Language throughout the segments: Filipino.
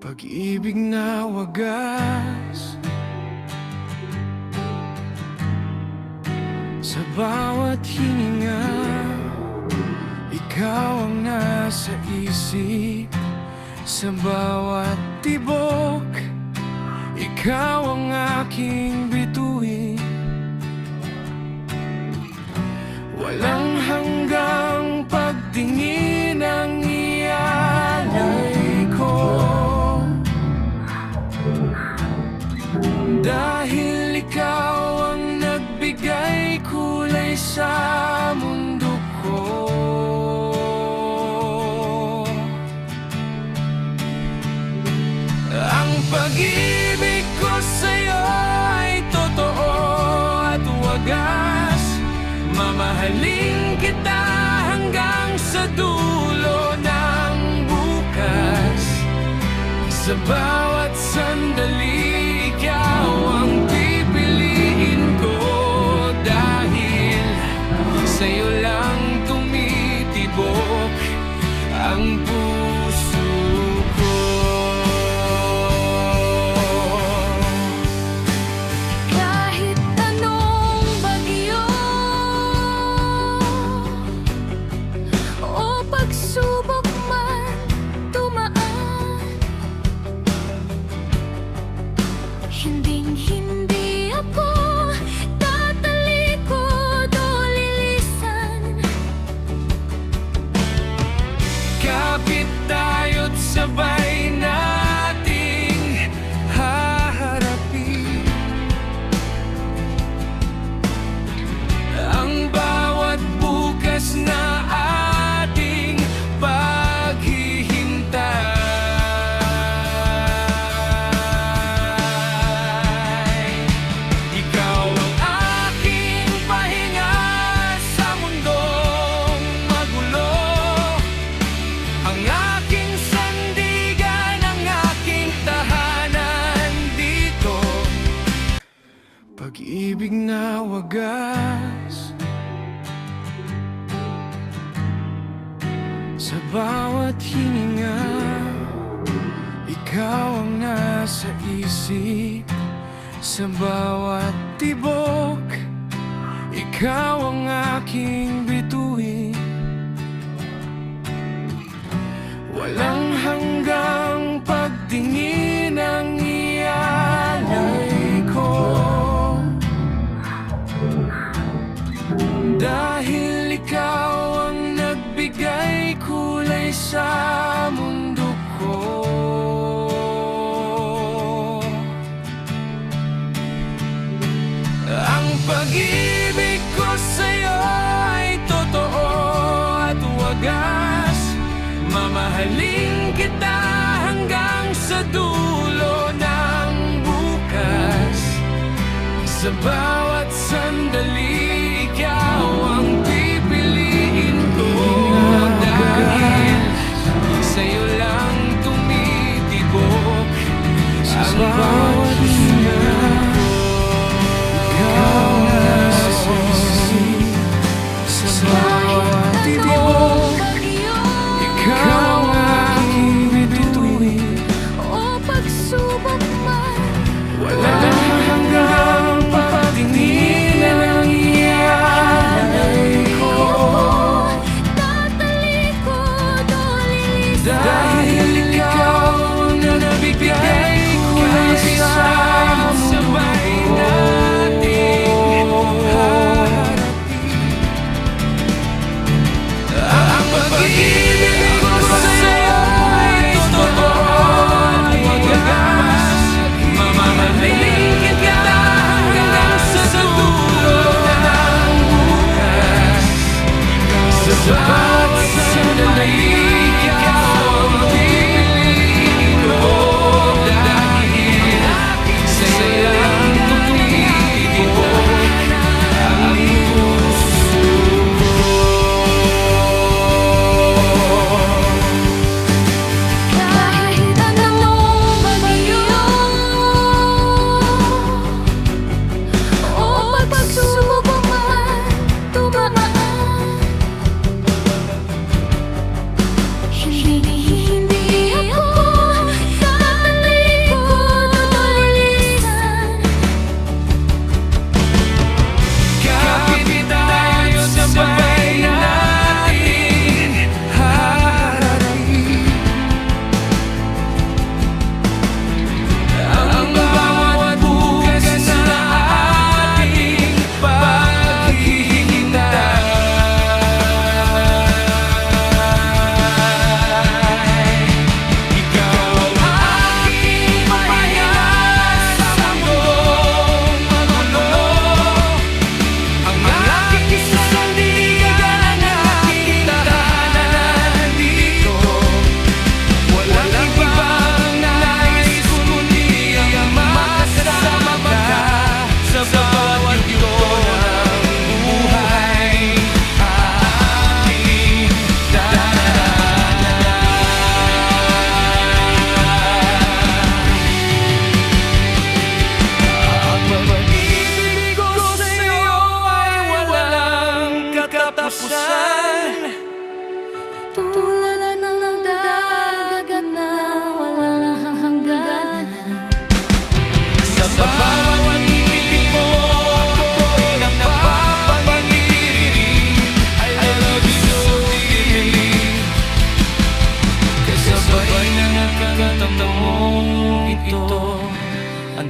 Pag-ibig na wagas sa bawat hininga, ikaw ang nasa isip. Sa bawat tibok, ikaw ang aking bituin. Walang hanggang pagtingin ang ialay ko, dahil ikaw ang nagbigay kulay sa mundo ko. Ang pag-ibig ko sa'yo ay totoo at wagas. Mamahalin kita hanggang sa dulo ng bukas. Sa bawat sandali, ikaw ang pipiliin ko, dahil sa'yo lang tumitibok ang puso ko. Kahit anong bagyo o pagsubok man dumaan, hinding-hindi ako tatalikod o lilisan. Kapit tayo't sabay nating haharapin ang bawat bukas na ating paghihintay. Ikaw ang aking pahinga sa mundong magulo, ang aking sandigan, ang aking tahanan dito. Pag-ibig na wagas sa bawat hininga, ikaw ang nasa isip. Sa bawat tibok, ikaw ang aking bituin. Walang hanggang pagtingin ang ialay ko, dahil ikaw ang nagbigay kulay sa mundo ko. Ang pag-ibig ko sa'yo ay totoo at wagas. Mamahalin kita hanggang sa dulo ng bukas. Sa bawat sandali, ikaw ang pipiliin ko, dahil sa'yo lang tumitibok ang bawat hininga. Ikaw ang nasa isip. Sa bawat tibok, ikaw ang aking bituin. O pagsubok man Walang hanggang pagtingin ang ialay ko, tatalikod o lilisan. dahil ikaw ang nagbigay kulay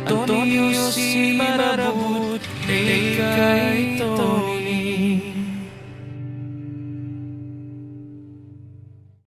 Antonio si Marabut, ika'y